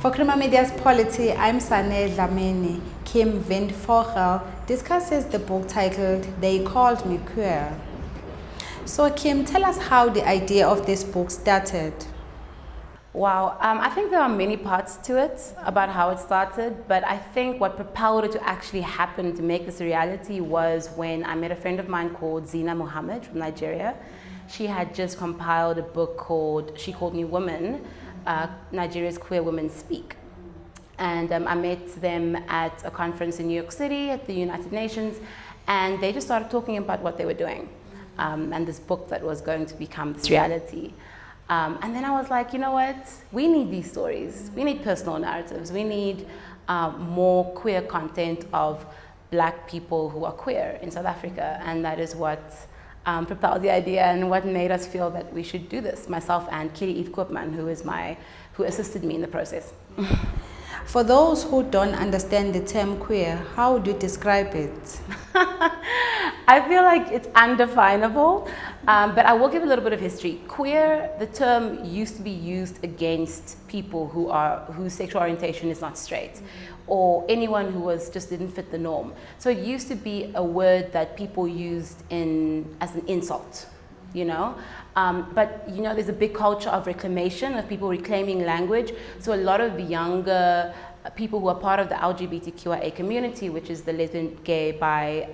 For Koopman Media's Polity, I'm Sane Dlamini. Kim Windvogel discusses the book titled They Called Me Queer. So Kim, tell us how the idea of this book started. Wow, I think there are many parts to it about how it started, but I think what propelled it to actually happen to make this a reality was when I met a friend of mine called Zina Muhammad from Nigeria. She had just compiled a book called She Called Me Woman, Nigeria's Queer Women Speak. And I met them at a conference in New York City at the United Nations, and they just started talking about what they were doing and this book that was going to become this reality. And then I was like, you know what? We need these stories. We need personal narratives. We need more queer content of Black people who are queer in South Africa. And that is what propelled the idea and what made us feel that we should do this, myself and Kitty Koopman, who assisted me in the process. For those who don't understand the term queer, how would you describe it? I feel like it's undefinable, but I will give a little bit of history. Queer, the term used to be used against people whose sexual orientation is not straight, or anyone who just didn't fit the norm. So it used to be a word that people used as an insult, you know? But you know, there's a big culture of reclamation, of people reclaiming language. So a lot of younger people who are part of the LGBTQIA community, which is the lesbian, gay, bi,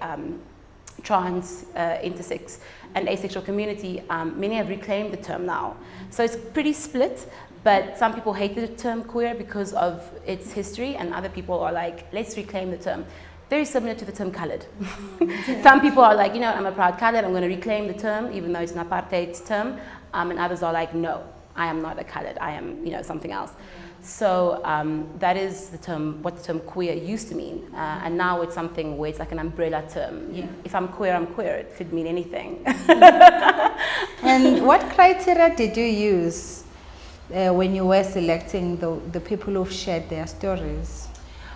trans, intersex, and asexual community, many have reclaimed the term now. So it's pretty split, but some people hate the term queer because of its history, and other people are like, let's reclaim the term. Very similar to the term colored. Some people are like, you know, I'm a proud colored, I'm going to reclaim the term, even though it's an apartheid term, and others are like, no, I am not a colored, I am, you know, something else. So that is what the term queer used to mean, and now it's something where it's like an umbrella term. If I'm queer, I'm queer. It could mean anything. And what criteria did you use when you were selecting the people who've shared their stories?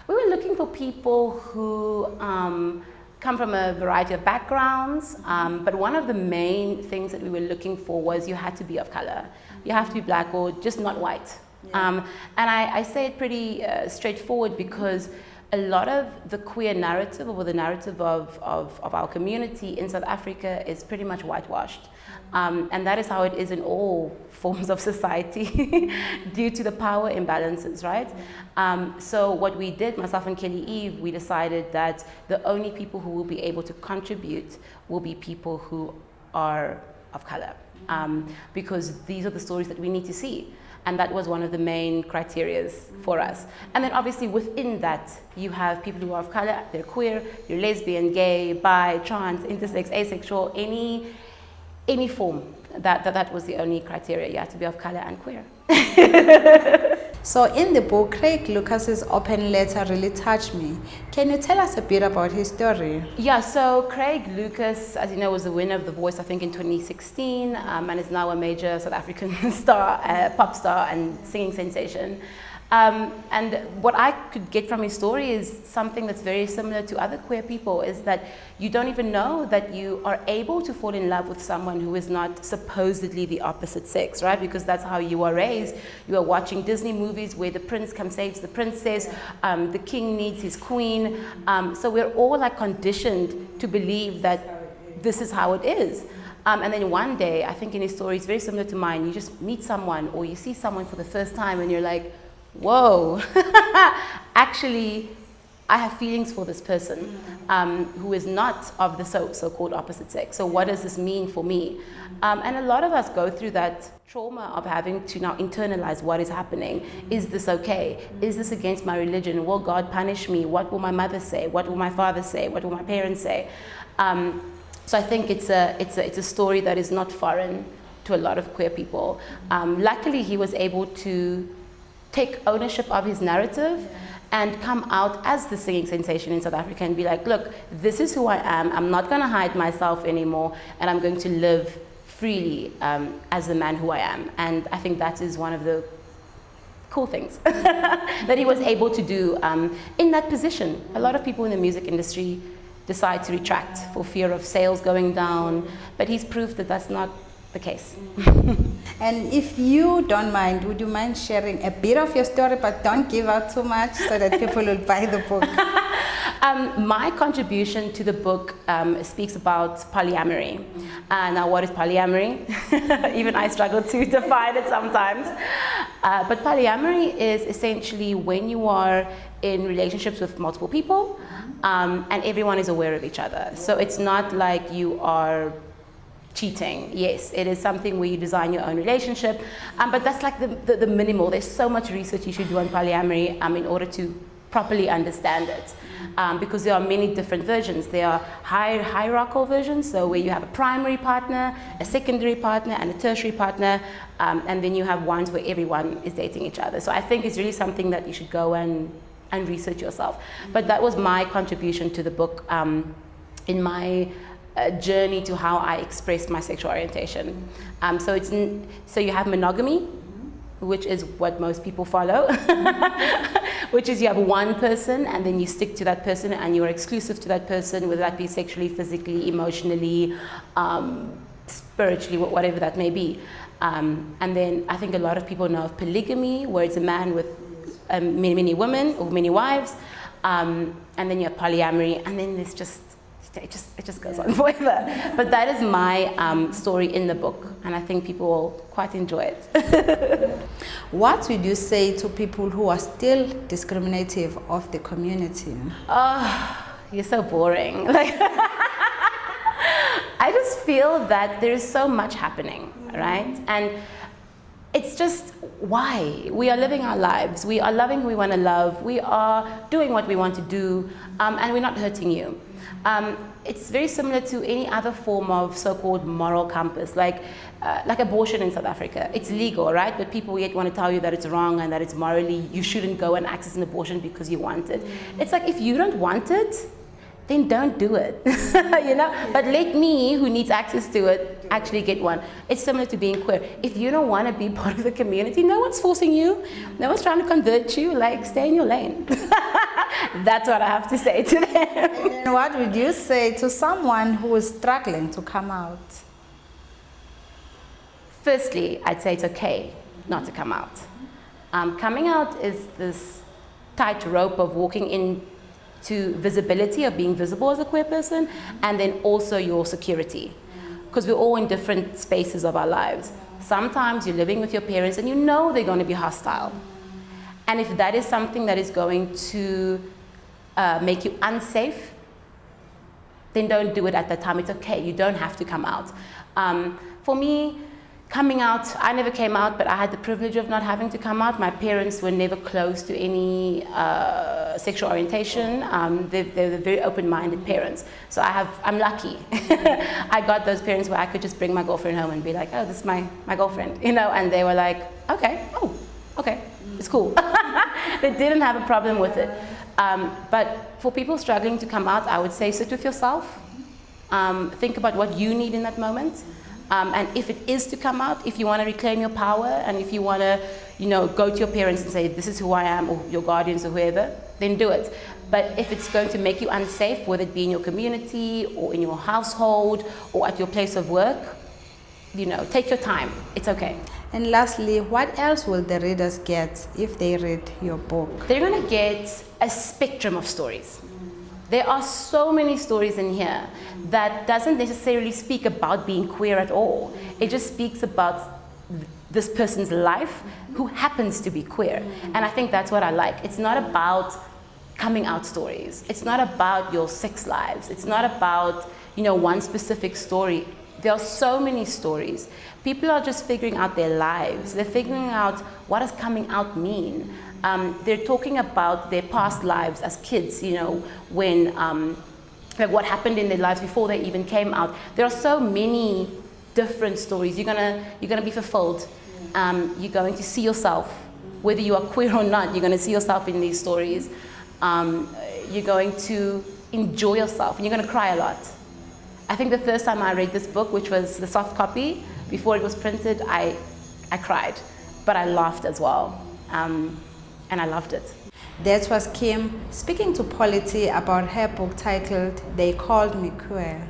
We were looking for people who come from a variety of backgrounds, but one of the main things that we were looking for was you had to be of color. You have to be Black or just not white. Yeah. And I say it pretty straightforward because a lot of the queer narrative, or the narrative of our community in South Africa, is pretty much whitewashed. And that is how it is in all forms of society due to the power imbalances, right? So what we did, myself and Kelly Eve, we decided that the only people who will be able to contribute will be people who are of color, because these are the stories that we need to see. And that was one of the main criterias for us. And then obviously within that, you have people who are of color, they're queer, you're lesbian, gay, bi, trans, intersex, asexual, any form. That was the only criteria. You had to be of color and queer. So in the book, Craig Lucas's open letter really touched me. Can you tell us a bit about his story? Yeah, so Craig Lucas, as you know, was the winner of The Voice, I think, in 2016, and is now a major South African star, pop star and singing sensation. And what I could get from his story is something that's very similar to other queer people, is that you don't even know that you are able to fall in love with someone who is not supposedly the opposite sex, right? Because that's how you are raised. You are watching Disney movies where the prince comes, saves the princess, the king needs his queen. So we're all like conditioned to believe that this is how it is. And then one day, I think in his story, it's very similar to mine, you just meet someone or you see someone for the first time and you're like, whoa, actually, I have feelings for this person who is not of the so-called opposite sex. So what does this mean for me? And a lot of us go through that trauma of having to now internalize what is happening. Is this okay? Is this against my religion? Will God punish me? What will my mother say? What will my father say? What will my parents say? So I think it's a story that is not foreign to a lot of queer people. Luckily, he was able to take ownership of his narrative and come out as the singing sensation in South Africa and be like, look, this is who I am. I'm not going to hide myself anymore, and I'm going to live freely as the man who I am. And I think that is one of the cool things that he was able to do in that position. A lot of people in the music industry decide to retract for fear of sales going down, but he's proved that that's not the case. And if you don't mind, would you mind sharing a bit of your story, but don't give out too much so that people will buy the book? My contribution to the book speaks about polyamory. Now, what is polyamory? Even I struggle to define it sometimes. But polyamory is essentially when you are in relationships with multiple people and everyone is aware of each other. So it's not like you are cheating. Yes, it is something where you design your own relationship, but that's like the minimal. There's so much research you should do on polyamory in order to properly understand it. Because there are many different versions. There are hierarchical versions, so where you have a primary partner, a secondary partner, and a tertiary partner, and then you have ones where everyone is dating each other. So I think it's really something that you should go and research yourself. But that was my contribution to the book in my journey to how I expressed my sexual orientation. So you have monogamy, which is what most people follow, which is you have one person and then you stick to that person and you're exclusive to that person, whether that be sexually, physically, emotionally, spiritually, whatever that may be. And then I think a lot of people know of polygamy, where it's a man with many women or many wives, and then you have polyamory, and then there's it just goes on forever. But that is my story in the book, and I think people will quite enjoy it. What would you say to people who are still discriminative of the community? Oh, you're so boring. Like, I just feel that there is so much happening, right? And it's just why? We are living our lives. We are loving who we want to love. We are doing what we want to do, and we're not hurting you. It's very similar to any other form of so-called moral compass, like abortion in South Africa. It's legal, right? But people yet want to tell you that it's wrong and that it's morally, you shouldn't go and access an abortion because you want it. It's like, if you don't want it, then don't do it, you know? But let me, who needs access to it, actually get one. It's similar to being queer. If you don't want to be part of the community, no one's forcing you. No one's trying to convert you. Like, stay in your lane. That's what I have to say to them. And what would you say to someone who is struggling to come out? Firstly, I'd say it's okay not to come out. Coming out is this tightrope of walking into visibility, of being visible as a queer person, and then also your security. Because we're all in different spaces of our lives. Sometimes you're living with your parents and you know they're going to be hostile. And if that is something that is going to make you unsafe, then don't do it at that time. It's okay. You don't have to come out. For me, coming out, I never came out, but I had the privilege of not having to come out. My parents were never close to any sexual orientation. They're very open-minded parents. So I'm lucky. I got those parents where I could just bring my girlfriend home and be like, oh, this is my girlfriend, you know, and they were like, okay, oh, okay, it's cool. They didn't have a problem with it. But for people struggling to come out, I would say sit with yourself. Think about what you need in that moment. And if it is to come out, if you want to reclaim your power, and if you want to, you know, go to your parents and say, this is who I am, or your guardians or whoever, then do it. But if it's going to make you unsafe, whether it be in your community or in your household or at your place of work, you know, take your time. It's okay. And lastly, what else will the readers get if they read your book? They're going to get a spectrum of stories. There are so many stories in here that doesn't necessarily speak about being queer at all. It just speaks about this person's life who happens to be queer. And I think that's what I like. It's not about coming out stories. It's not about your sex lives. It's not about, you know, one specific story. There are so many stories. People are just figuring out their lives. They're figuring out, what does coming out mean? They're talking about their past lives as kids, you know, when, like what happened in their lives before they even came out. There are so many different stories. You're gonna be fulfilled. You're going to see yourself, whether you are queer or not. You're going to see yourself in these stories. You're going to enjoy yourself, and you're going to cry a lot. I think the first time I read this book, which was the soft copy, before it was printed, I cried, but I laughed as well. And I loved it. That was Kim speaking to Polity about her book titled They Called Me Queer.